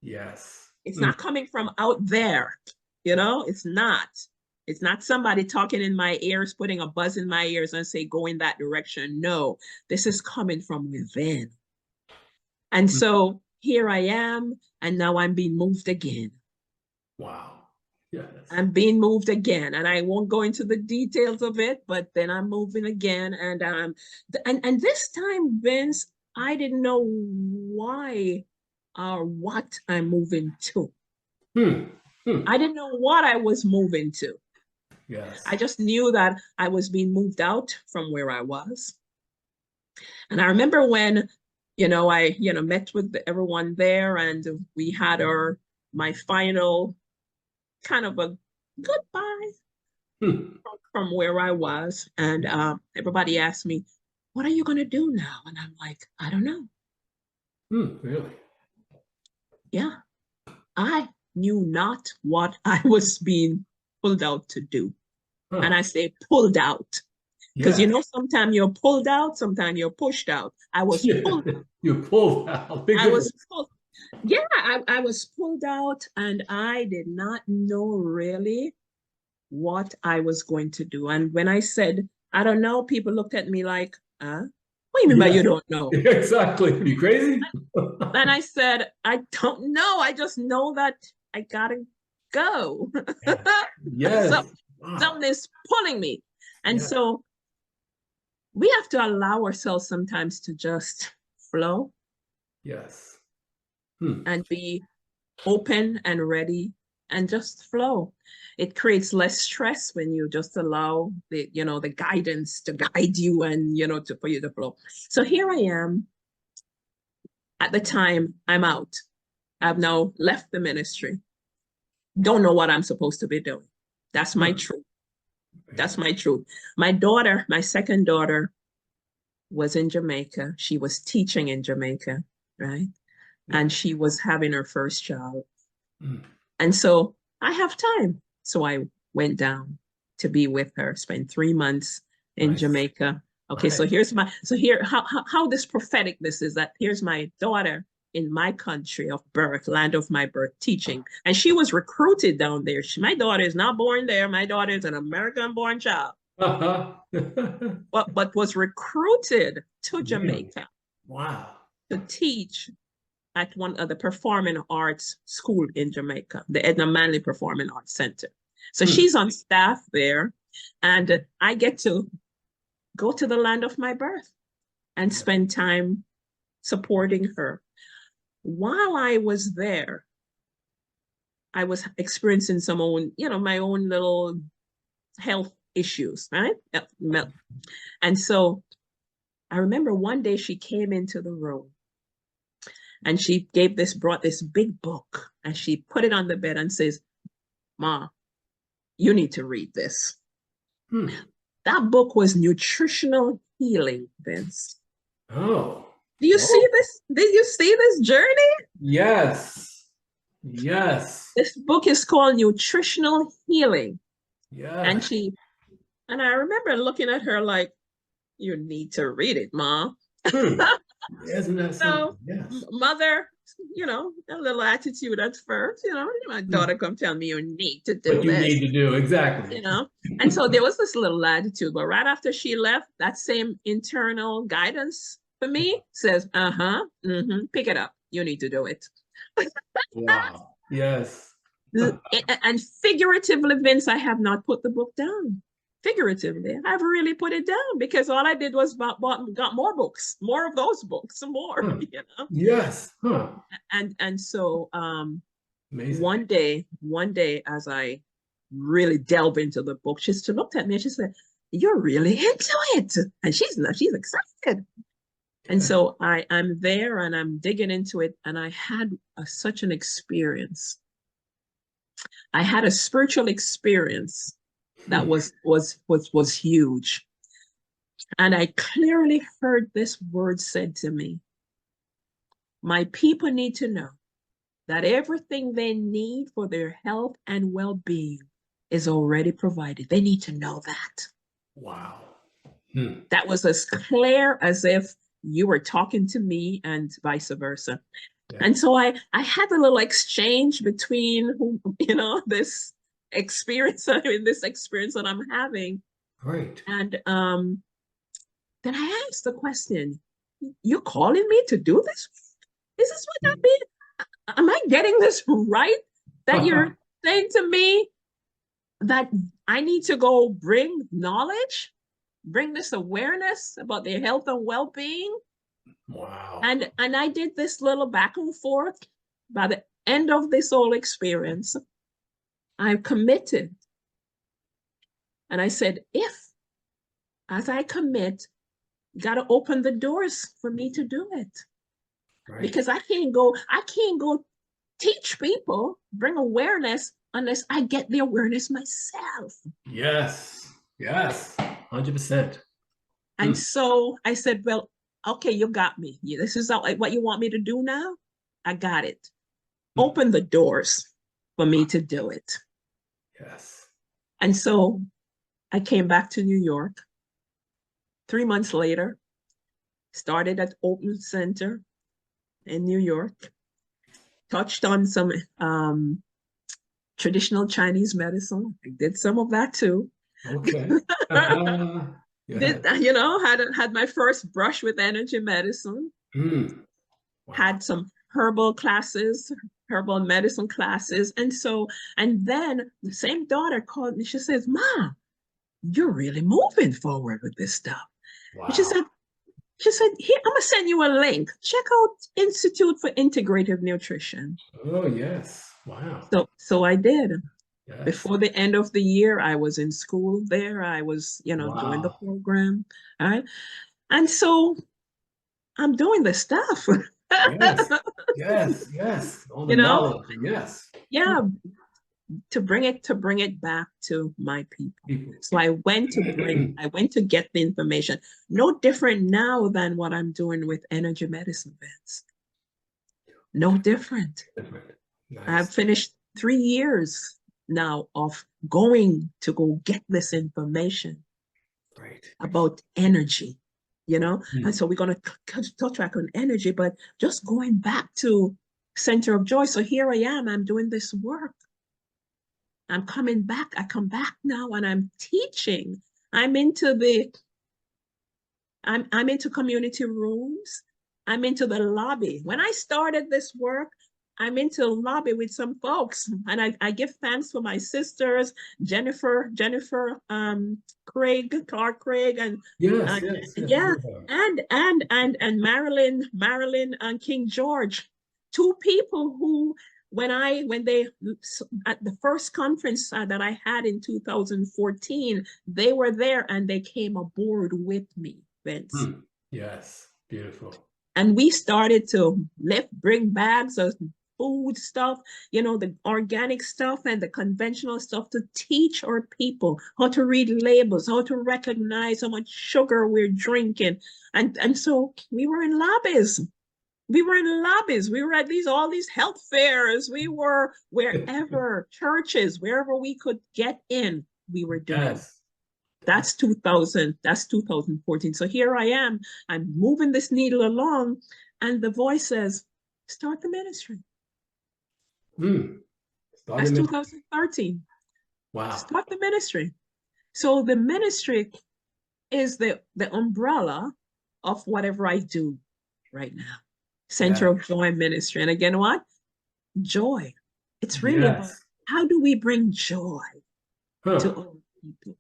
Speaker 2: Yes.
Speaker 3: It's not coming from out there, it's not. It's not somebody talking in my ears, putting a buzz in my ears and say, go in that direction. No, this is coming from within. And so here I am, and now I'm being moved again.
Speaker 2: Wow. Yes.
Speaker 3: I'm being moved again, and I won't go into the details of it, but then I'm moving again. And this time, Vince, I didn't know why or what I'm moving to. I didn't know what I was moving to.
Speaker 2: Yes.
Speaker 3: I just knew that I was being moved out from where I was. And I remember when, I, met with everyone there, and we had my final kind of a goodbye from where I was. And everybody asked me, what are you going to do now? And I'm like, I don't know.
Speaker 2: Really?
Speaker 3: Yeah. I knew not what I was being pulled out to do. And I say pulled out. Because sometimes you're pulled out, sometimes you're pushed out. I was pulled out.
Speaker 2: You pulled out.
Speaker 3: I was pulled. Yeah, I was pulled out, and I did not know really what I was going to do. And when I said, I don't know, people looked at me like, what do you mean by you don't know?
Speaker 2: Exactly. Are you crazy?
Speaker 3: And I said, I don't know. I just know that I gotta go.
Speaker 2: Yes.
Speaker 3: Something is pulling me. And so we have to allow ourselves sometimes to just flow.
Speaker 2: Yes.
Speaker 3: And be open and ready and just flow. It creates less stress when you just allow the guidance to guide you and, for you to flow. So here I am. At the time, I'm out. I've now left the ministry. Don't know what I'm supposed to be doing. That's my truth. That's my truth. My daughter, my second daughter, was in Jamaica. She was teaching in Jamaica, right? And she was having her first child. And so I have time. So I went down to be with her, spent 3 months in Jamaica. Okay, so how this prophetic this is, that here's my daughter in my country of birth, land of my birth, teaching. And she was recruited down there. My daughter is not born there. My daughter is an American-born child. But was recruited to Jamaica.
Speaker 2: Wow.
Speaker 3: To teach at one of the performing arts school in Jamaica, the Edna Manley Performing Arts Center. So she's on staff there, and I get to go to the land of my birth and spend time supporting her. While I was there, I was experiencing my own little health issues, right? And so I remember one day she came into the room, and she brought this big book, and she put it on the bed and says, Ma, you need to read this. That book was Nutritional Healing, Vince.
Speaker 2: Oh.
Speaker 3: Do you see this? Did you see this journey?
Speaker 2: Yes. Yes.
Speaker 3: This book is called Nutritional Healing.
Speaker 2: Yeah.
Speaker 3: And I remember looking at her like, you need to read it, Ma.
Speaker 2: Isn't that
Speaker 3: so,
Speaker 2: yes.
Speaker 3: Mother, a little attitude at first, my daughter come tell me you need to do
Speaker 2: What you
Speaker 3: this,
Speaker 2: need to do, exactly.
Speaker 3: And so there was this little attitude, but right after she left, that same internal guidance for me says, pick it up. You need to do it.
Speaker 2: Wow. Yes.
Speaker 3: And figuratively, Vince, I have not put the book down. Figuratively, I've really put it down because all I did was got more books, more of those books, some more,
Speaker 2: Yes. Huh.
Speaker 3: And so
Speaker 2: Amazing.
Speaker 3: one day as I really delve into the book, she looked at me and she said, "You're really into it." And she's excited. And so I'm there and I'm digging into it. And I had such an experience. I had a spiritual experience that was huge. And I clearly heard this word said to me: my people need to know that everything they need for their health and well-being is already provided. They need to know that.
Speaker 2: Wow.
Speaker 3: That was as clear as if you were talking to me and vice versa. Yeah. And so I had a little exchange between, this experience, this experience that I'm having.
Speaker 2: Right.
Speaker 3: And then I asked the question, "You're calling me to do this? Is this what that means? Am I getting this right? That you're saying to me that I need to go bring knowledge, bring this awareness about their health and well-being?"
Speaker 2: Wow.
Speaker 3: And I did this little back and forth. By the end of this whole experience, I committed. And I said, as I commit, you got to open the doors for me to do it. Right. Because I can't go teach people, bring awareness, unless I get the awareness myself.
Speaker 2: Yes, 100%.
Speaker 3: And so I said, well, okay, you got me. This is what you want me to do now? I got it. Open the doors for me to do it.
Speaker 2: Yes.
Speaker 3: And so I came back to New York. 3 months later, started at Open Center in New York, touched on some traditional Chinese medicine. I did some of that too.
Speaker 2: Okay.
Speaker 3: Had my first brush with energy medicine. Wow. Had some herbal medicine classes. And then the same daughter called me. She says, "Mom, you're really moving forward with this stuff." Wow. She said, "Here, I'm gonna send you a link. Check out Institute for Integrative Nutrition."
Speaker 2: Oh, yes. Wow.
Speaker 3: So I did.
Speaker 2: Yes.
Speaker 3: Before the end of the year, I was in school there. I was, doing the program. All right. And so I'm doing this stuff.
Speaker 2: Yes. All the knowledge. Yes.
Speaker 3: Yeah. To bring it back to my people. So I went to get the information. No different now than what I'm doing with energy medicine, Vince. No different. Nice. I've finished 3 years now of going to go get this information about energy, and so we're going to touch back on energy, but just going back to Center of Joy. So here I am, I'm doing this work. I'm coming back. I come back now and I'm teaching. I'm into community rooms. I'm into the lobby. When I started this work, I'm into lobby with some folks, and I give thanks for my sisters, Jennifer, Clark Craig, and and Marilyn and King George, 2 people who, when they at the first conference that I had in 2014, they were there and they came aboard with me, Vince.
Speaker 2: Yes, beautiful.
Speaker 3: And we started to bring bags of food stuff, the organic stuff and the conventional stuff, to teach our people how to read labels, how to recognize how much sugar we're drinking. And so we were in lobbies. We were at all these health fairs. We were wherever, churches, wherever we could get in, we were doing. Yes. That's 2014. So here I am, I'm moving this needle along, and the voice says, Start the ministry.
Speaker 2: Started
Speaker 3: That's
Speaker 2: ministry.
Speaker 3: 2013.
Speaker 2: Wow.
Speaker 3: Start the ministry. So the ministry is the umbrella of whatever I do right now. Center of Joy Ministry. And again, what? Joy. It's really about how do we bring joy to other people?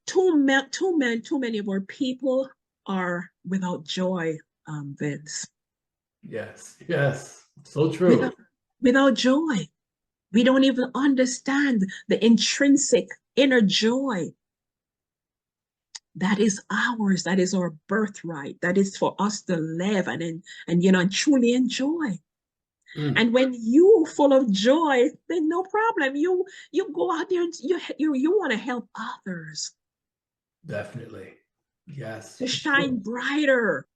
Speaker 3: Too many of our people are without joy, Vince.
Speaker 2: Yes. So true.
Speaker 3: Without joy. We don't even understand the intrinsic inner joy that is ours. That is our birthright. That is for us to live and truly enjoy. And when you full of joy, then no problem. You go out there and you want to help others.
Speaker 2: Definitely. Yes.
Speaker 3: To shine brighter,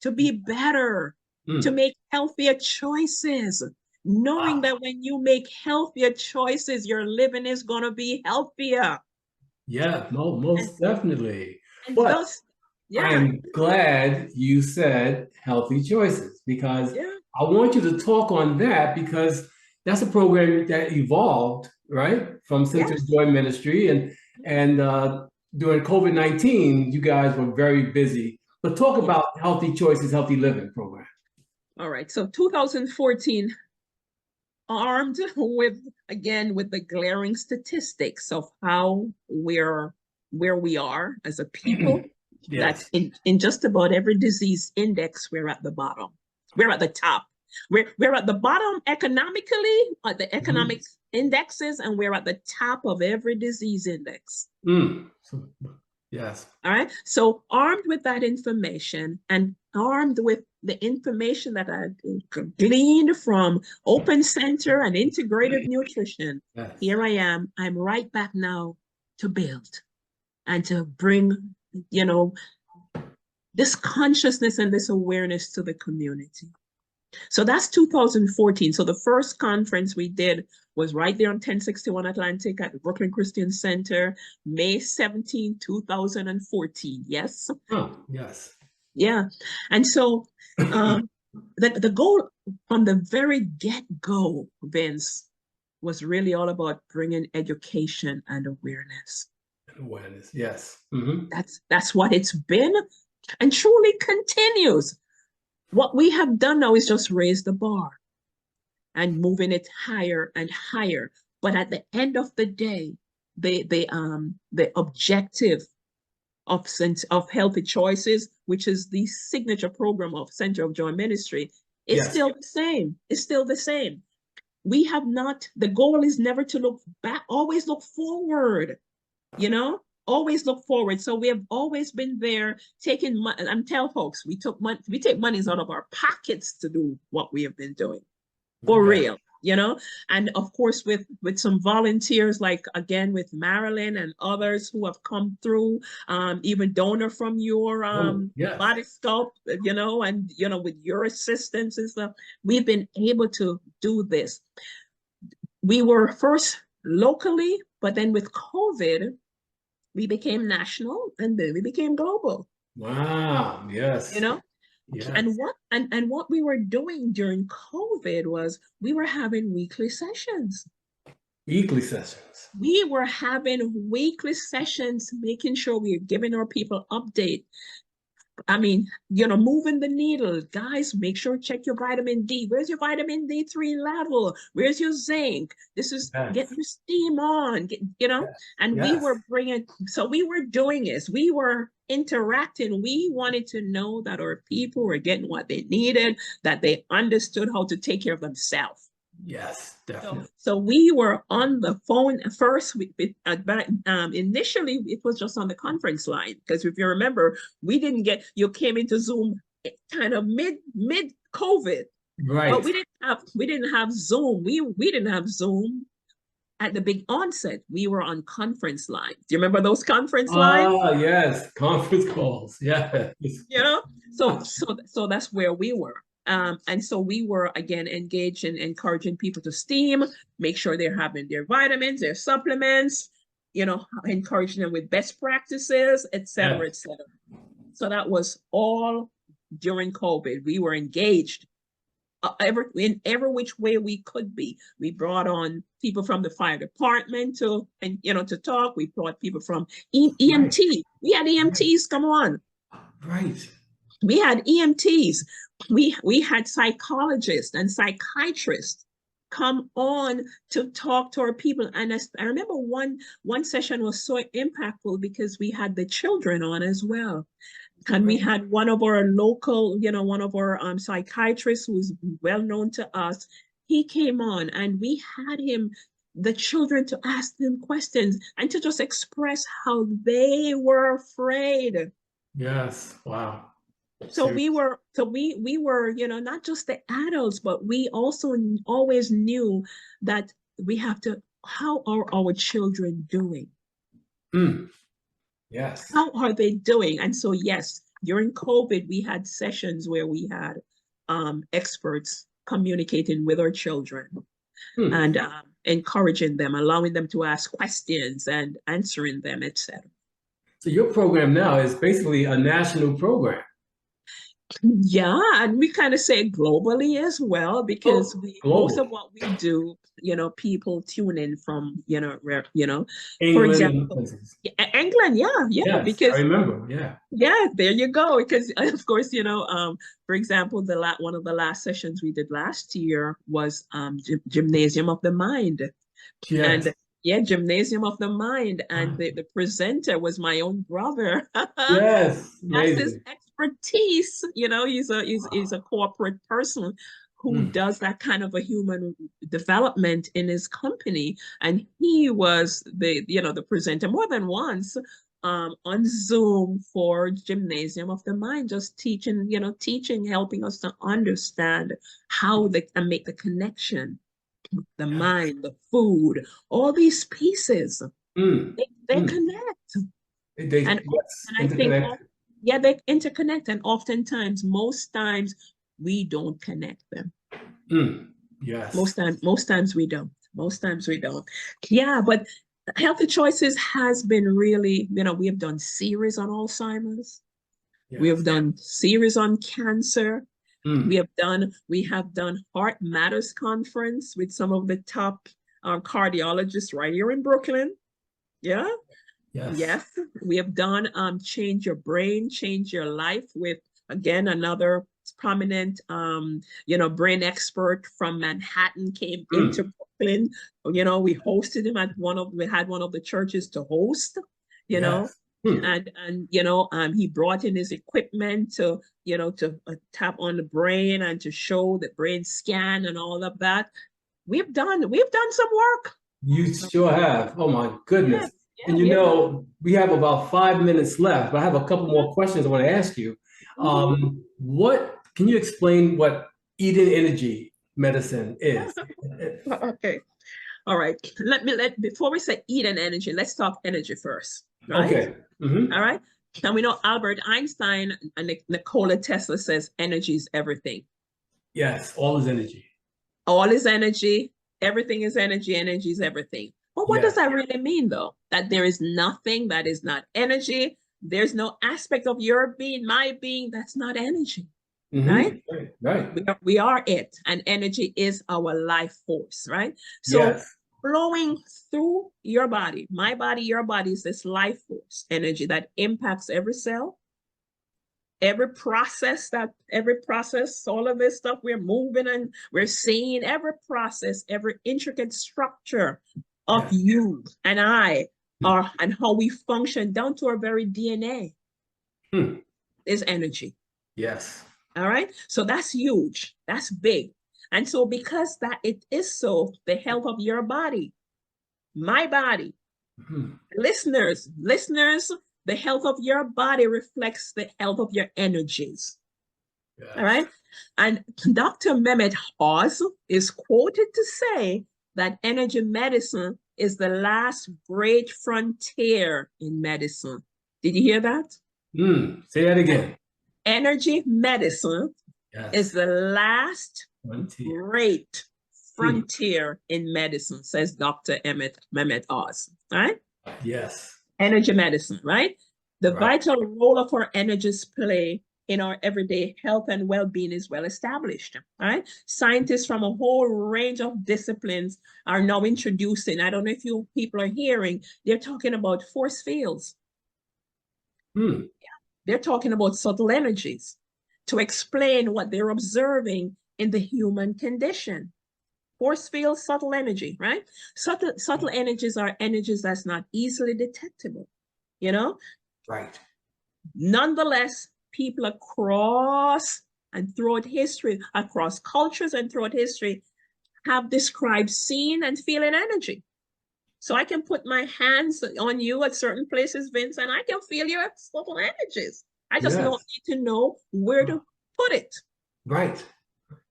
Speaker 3: to be better, to make healthier choices. Knowing that when you make healthier choices, your living is going to be healthier.
Speaker 2: Yeah, most definitely.
Speaker 3: And
Speaker 2: but
Speaker 3: thus,
Speaker 2: I'm glad you said healthy choices, because I want you to talk on that, because that's a program that evolved, right? From Center of Joy Ministry, and during COVID-19, you guys were very busy. But talk about Healthy Choices, Healthy Living program.
Speaker 3: All right. So 2014, armed with the glaring statistics of how where we are as a people. That's in just about every disease index, we're at the bottom. We're at the top. We're at the bottom economically, at the economic indexes, and we're at the top of every disease index.
Speaker 2: Yes.
Speaker 3: All right. So armed with that information, and armed with the information that I gleaned from Open Center and Integrative Nutrition, here I am. I'm right back now to build and to bring, this consciousness and this awareness to the community. So that's 2014. So the first conference we did was right there on 1061 Atlantic at the Brooklyn Christian Center, May 17, 2014. Yes?
Speaker 2: Oh, yes.
Speaker 3: Yeah. And so the goal from the very get-go, Vince, was really all about bringing education and awareness.
Speaker 2: Awareness, yes.
Speaker 3: That's what it's been and truly continues. What we have done now is just raise the bar and moving it higher and higher. But at the end of the day, the objective of Healthy Choices, which is the signature program of Center of Joy Ministry, is still the same. It's still the same. We have not, the goal is never to look back, always look forward, always look forward. So we have always been there taking money. And tell folks, we take monies out of our pockets to do what we have been doing. For real, and of course with some volunteers, like again with Marline and others who have come through, even donor from your body sculpt, and with your assistance and stuff, we've been able to do this. We were first locally, but then with COVID, we became national, and then we became global.
Speaker 2: Wow, yes.
Speaker 3: Yes. And what we were doing during COVID was we were having weekly sessions.
Speaker 2: Weekly sessions.
Speaker 3: We were having weekly sessions, making sure we were giving our people update. I mean, moving the needle. Guys, make sure check your vitamin D. Where's your vitamin D3 level? Where's your zinc? This is get your steam on, and we were we were doing this. We were interacting. We wanted to know that our people were getting what they needed, that they understood how to take care of themselves.
Speaker 2: Yes, definitely.
Speaker 3: So we were on the phone first. Initially, it was just on the conference line, because if you remember, you came into Zoom kind of mid COVID,
Speaker 2: right?
Speaker 3: But we didn't have Zoom. We didn't have Zoom at the big onset. We were on conference line. Do you remember those conference lines?
Speaker 2: Ah, yes, conference calls. Yeah.
Speaker 3: So that's where we were. And so we were, again, engaged in encouraging people to steam, make sure they're having their vitamins, their supplements, encouraging them with best practices, et cetera, et cetera. So that was all during COVID. We were engaged. in every which way we could be. We brought on people from the fire department to talk. We brought people from EMT. Right. We had EMTs come on.
Speaker 2: Right.
Speaker 3: We had EMTs. We had psychologists and psychiatrists come on to talk to our people. And I remember one session was so impactful because we had the children on as well. And we had one of our local, one of our psychiatrists who's well known to us. He came on and we had the children to ask them questions and to just express how they were afraid.
Speaker 2: Yes. Wow.
Speaker 3: So we were, not just the adults, but we also always knew that we have to, how are our children doing?
Speaker 2: Yes.
Speaker 3: How are they doing? And so, yes, during COVID, we had sessions where we had experts communicating with our children and encouraging them, allowing them to ask questions and answering them, etc.
Speaker 2: So your program now is basically a national program.
Speaker 3: Yeah, and we kind of say globally as well, because most of what we do, people tune in from, England, for example, England, yeah,
Speaker 2: yes,
Speaker 3: because
Speaker 2: I remember,
Speaker 3: yeah, there you go. Because of course, for example, one of the last sessions we did last year was Gymnasium of the Mind,
Speaker 2: yes.
Speaker 3: And Gymnasium of the Mind, and the presenter was my own brother.
Speaker 2: Yes,
Speaker 3: that's his expertise. He's a corporate person who does that kind of a human development in his company, and he was the presenter more than once on Zoom for Gymnasium of the Mind, just teaching, helping us to understand how they can make the connection. The mind, the food, all these pieces, they connect. I think, they interconnect, and oftentimes, most times, we don't connect them.
Speaker 2: Yes.
Speaker 3: Most times we don't. Yeah, but Healthy Choices has been really, we have done series on Alzheimer's. Yes. We have done series on cancer. We have done Heart Matters Conference with some of the top cardiologists right here in Brooklyn. Yeah. Yes. We have done Change Your Brain, Change Your Life with, again, another prominent brain expert from Manhattan came into Brooklyn. We hosted him at we had one of the churches to host, and he brought in his equipment to tap on the brain and to show the brain scan and all of that. We've done some work.
Speaker 2: You sure have. Oh my goodness. And we have about 5 minutes left, but I have a couple more questions I want to ask you. Can you explain what Eden energy medicine is?
Speaker 3: Okay. All right. Before we say Eden energy, let's talk energy first. Right?
Speaker 2: Okay.
Speaker 3: All right. And we know Albert Einstein and Nikola Tesla says energy is everything.
Speaker 2: Yes, all is energy.
Speaker 3: All is energy. Everything is energy. Energy is everything. But what does that really mean, though? That there is nothing that is not energy. There's no aspect of your being, my being, that's not energy. Right? We are it. And energy is our life force, right? So flowing through your body, my body, your body, is this life force energy that impacts every cell, every process, all of this stuff we're moving and we're seeing, every process, every intricate structure of you and I and how we function down to our very DNA is energy.
Speaker 2: Yes.
Speaker 3: All right. So that's huge. That's big. And so because that it is so, the health of your body, my body, listeners, the health of your body reflects the health of your energies. Yes. All right. And Dr. Mehmet Oz is quoted to say that energy medicine is the last great frontier in medicine. Did you hear that?
Speaker 2: Say that again.
Speaker 3: Energy medicine is the last great frontier in medicine, says Dr. Mehmet Oz. Right?
Speaker 2: Yes.
Speaker 3: Energy medicine, right? The vital role of our energies play in our everyday health and well-being is well established. All right. Scientists from a whole range of disciplines are now introducing, I don't know if you people are hearing, they're talking about force fields.
Speaker 2: Hmm.
Speaker 3: They're talking about subtle energies to explain what they're observing in the human condition. Force field, subtle energy, right? Subtle energies are energies that's not easily detectable, you know?
Speaker 2: Right.
Speaker 3: Nonetheless, people across and throughout history, across cultures and throughout history, have described seeing and feeling energy. So I can put my hands on you at certain places, Vince, and I can feel your subtle energies. I just don't need to know where to put it.
Speaker 2: Right.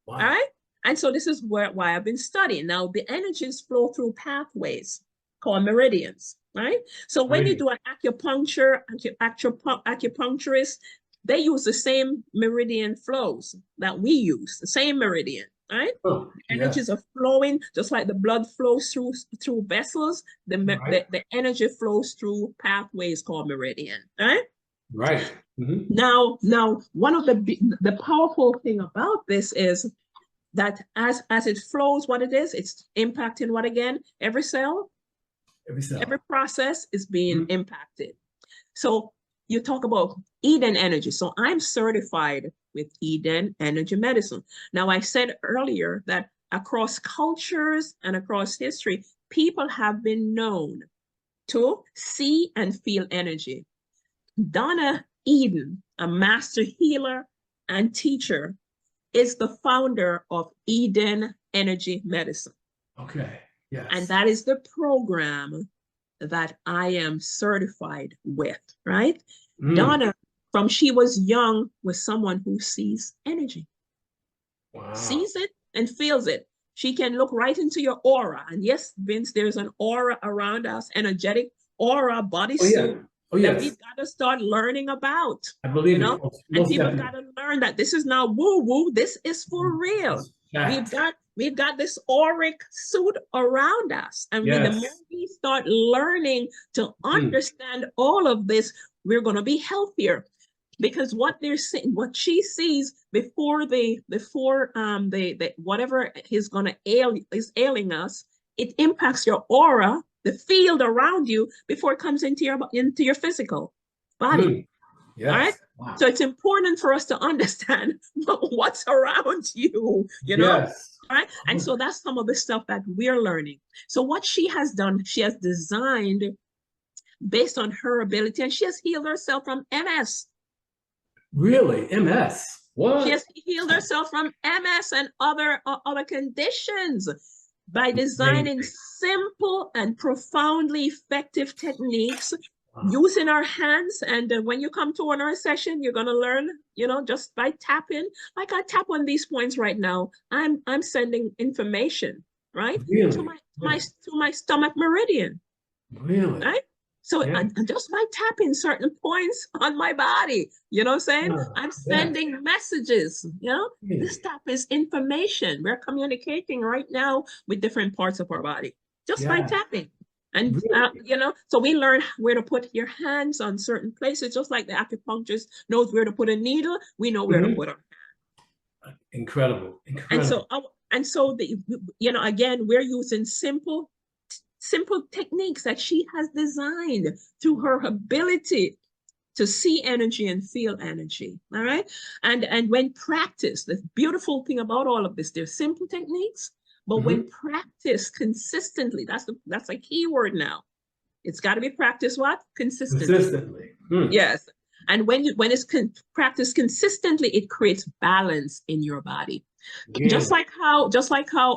Speaker 2: Wow.
Speaker 3: All right. And so this is why I've been studying. Now, the energies flow through pathways called meridians, right? So when you do an acupuncturist, they use the same meridian flows that we use, the same meridian, right?
Speaker 2: Oh,
Speaker 3: energies are flowing, just like the blood flows through vessels, the energy flows through pathways called meridian, right?
Speaker 2: Right. Mm-hmm.
Speaker 3: Now, one of the powerful thing about this is that as it flows, what it is, it's impacting what again? Every cell, every process is being impacted. So you talk about Eden energy. So I'm certified with Eden energy medicine. Now, I said earlier that across cultures and across history, people have been known to see and feel energy. Donna Eden, a master healer and teacher, is the founder of Eden Energy Medicine.
Speaker 2: Okay. Yes.
Speaker 3: And that is the program that I am certified with, right? Donna, from she was young, was someone who sees energy.
Speaker 2: Wow.
Speaker 3: Sees it and feels it. She can look right into your aura. And yes, Vince, there's an aura around us, energetic aura, bodysuit. That we've got to start learning about.
Speaker 2: I believe
Speaker 3: you know? And people got to learn that this is not woo-woo. This is for real. We've got this auric suit around us. And when the more we start learning to understand all of this, we're going to be healthier. Because what they're saying, what she sees before whatever is ailing us, it impacts your aura, the field around you, before it comes into your physical body.
Speaker 2: Yes.
Speaker 3: All right. Wow. So it's important for us to understand what's around you, you know?
Speaker 2: Yes.
Speaker 3: All right. And so that's some of the stuff that we're learning. So what she has done, she has designed based on her ability, and she has healed herself from MS.
Speaker 2: Really? MS? What?
Speaker 3: She has healed herself from MS and other conditions by designing simple and profoundly effective techniques using our hands. And when you come to our session, you're going to learn, just by tapping. Like I tap on these points right now, I'm sending information, right?
Speaker 2: Really?
Speaker 3: To my stomach meridian.
Speaker 2: Really?
Speaker 3: Right? So and just by tapping certain points on my body, you know what I'm saying? I'm sending messages, Really? This stuff is information. We're communicating right now with different parts of our body just by tapping. And, really? So we learn where to put your hands on certain places, just like the acupuncturist knows where to put a needle. We know where to put our hand.
Speaker 2: Incredible.
Speaker 3: And so again, we're using simple techniques that she has designed through her ability to see energy and feel energy. All right. And when practiced, the beautiful thing about all of this, they're simple techniques, but when practiced consistently, that's a key word now. It's got to be practiced what? Consistently. Yes. And when it's practiced consistently, it creates balance in your body. Yeah. Just like how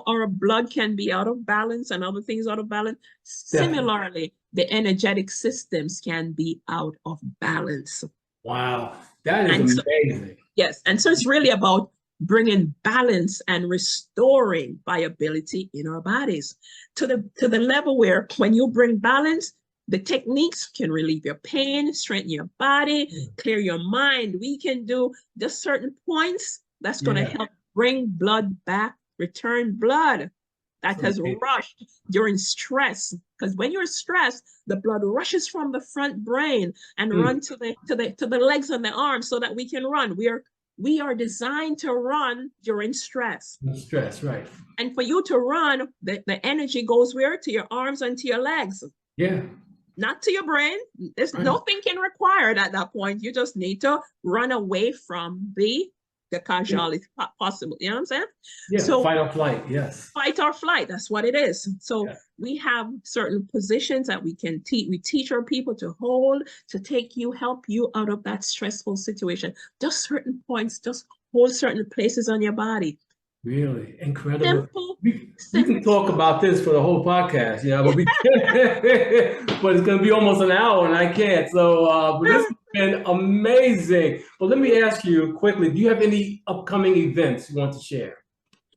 Speaker 3: our blood can be out of balance and other things out of balance, similarly, the energetic systems can be out of balance.
Speaker 2: Wow, that is amazing.
Speaker 3: Yes, and so it's really about bringing balance and restoring viability in our bodies to the level where when you bring balance, the techniques can relieve your pain, strengthen your body, clear your mind. We can do just certain points that's going to help bring blood back, return blood that has rushed during stress. Because when you're stressed, the blood rushes from the front brain and run to the legs and the arms so that we can run. We are designed to run during stress.
Speaker 2: Stress, right.
Speaker 3: And for you to run, the energy goes where? To your arms and to your legs.
Speaker 2: Yeah.
Speaker 3: Not to your brain. There's no thinking required at that point. You just need to run away from the casualty possible. You know what I'm saying?
Speaker 2: Yeah,
Speaker 3: so
Speaker 2: fight or flight, yes.
Speaker 3: Fight or flight, that's what it is. So we have certain positions that we can teach. We teach our people to hold, to help you out of that stressful situation. Just certain points, just hold certain places on your body.
Speaker 2: Really incredible. We can talk about this for the whole podcast, but but it's going to be almost an hour and I can't. So, but this has been amazing. But let me ask you quickly, do you have any upcoming events you want to share?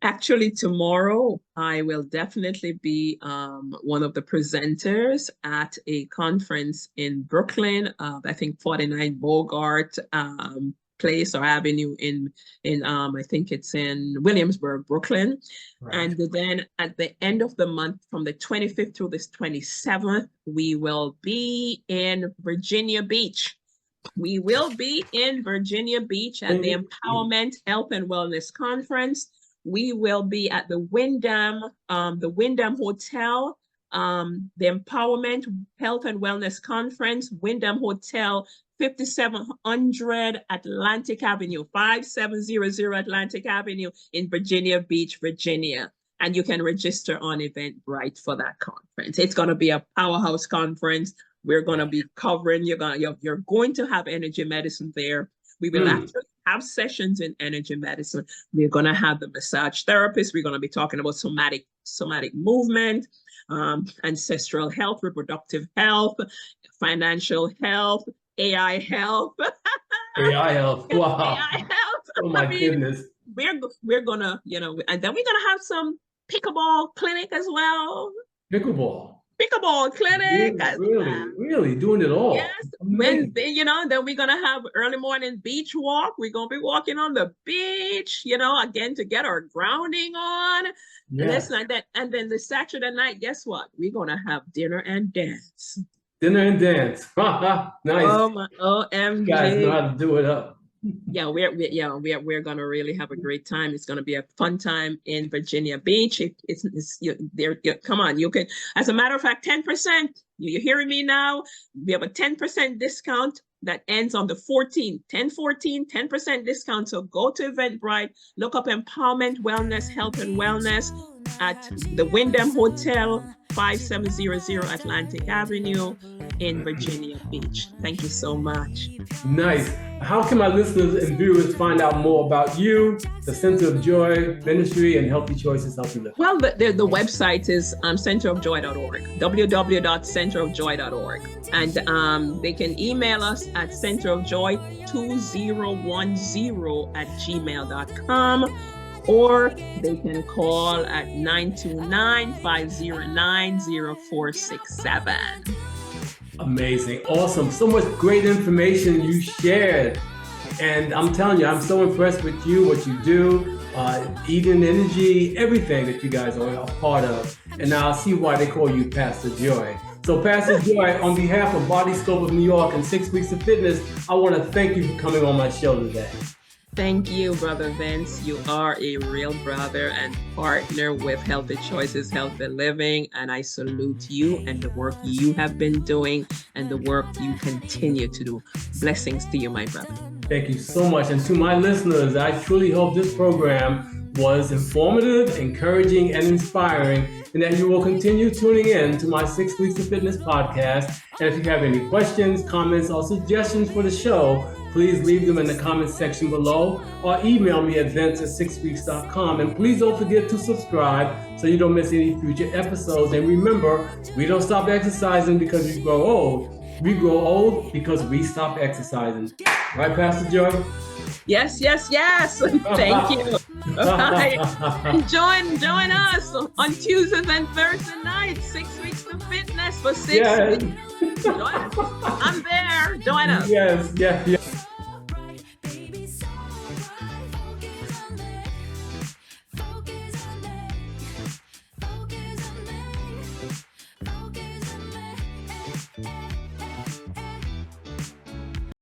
Speaker 3: Actually, tomorrow I will definitely be one of the presenters at a conference in Brooklyn. I think 49 Bogart Place or Avenue in I think it's in Williamsburg, Brooklyn. Right. And then at the end of the month, from the 25th to the 27th, we will be in Virginia Beach. We will be in Virginia Beach at the Empowerment Health and Wellness Conference. We will be at the Wyndham Hotel, the Empowerment Health and Wellness Conference, Wyndham Hotel, 5700 Atlantic Avenue, 5700 Atlantic Avenue in Virginia Beach, Virginia. And you can register on Eventbrite for that conference. It's going to be a powerhouse conference. We're going to be covering, you're going to have energy medicine there. We will actually have sessions in energy medicine. We're going to have the massage therapist. We're going to be talking about somatic movement, ancestral health, reproductive health, financial health, AI health.
Speaker 2: AI health. Wow.
Speaker 3: AI health.
Speaker 2: Oh my goodness.
Speaker 3: We're gonna, and then we're gonna have some pickleball clinic as well. Pickleball clinic.
Speaker 2: Really doing it all.
Speaker 3: Yes. When then we're gonna have early morning beach walk. We're gonna be walking on the beach, again to get our grounding on. Yes. And then the Saturday night, guess what? We're gonna have dinner and dance.
Speaker 2: Dinner and dance. Nice.
Speaker 3: Oh my OMG.
Speaker 2: You guys know how to do it up.
Speaker 3: Yeah, we're gonna really have a great time. It's gonna be a fun time in Virginia Beach. Come on, you can. As a matter of fact, 10%. You're hearing me now? We have a 10% discount that ends on the 14th. 10% discount. So go to Eventbrite, look up Empowerment Wellness, Health and Wellness at the Wyndham Hotel, 5700 Atlantic Avenue in Virginia Beach. Thank you so much.
Speaker 2: Nice. How can my listeners and viewers find out more about you, the Center of Joy Ministry, and Healthy Choices Healthy Living?
Speaker 3: Well, the website is centerofjoy.org, www.centerofjoy.org. And they can email us at centerofjoy2010@gmail.com. Or they can call at 929-509-0467.
Speaker 2: Amazing. Awesome. So much great information you shared. And I'm telling you, I'm so impressed with you, what you do, Eden Energy, everything that you guys are a part of. And now I see why they call you Pastor Joy. So Pastor Joy, on behalf of Body Scope of New York and 6 Weeks of Fitness, I want to thank you for coming on my show today.
Speaker 3: Thank you, Brother Vince. You are a real brother and partner with Healthy Choices, Healthy Living, and I salute you and the work you have been doing and the work you continue to do. Blessings to you, my brother.
Speaker 2: Thank you so much. And to my listeners, I truly hope this program was informative, encouraging, and inspiring, and that you will continue tuning in to my 6 Weeks of Fitness podcast. And if you have any questions, comments, or suggestions for the show, please leave them in the comments section below or email me at vince@6weeks.com. And please don't forget to subscribe so you don't miss any future episodes. And remember, we don't stop exercising because we grow old. We grow old because we stop exercising. Right, Pastor Joy?
Speaker 3: Yes. Thank you. And join us on Tuesdays and Thursday nights, 6 Weeks of Fitness for 6 weeks. I'm there. Join us.
Speaker 2: Yes.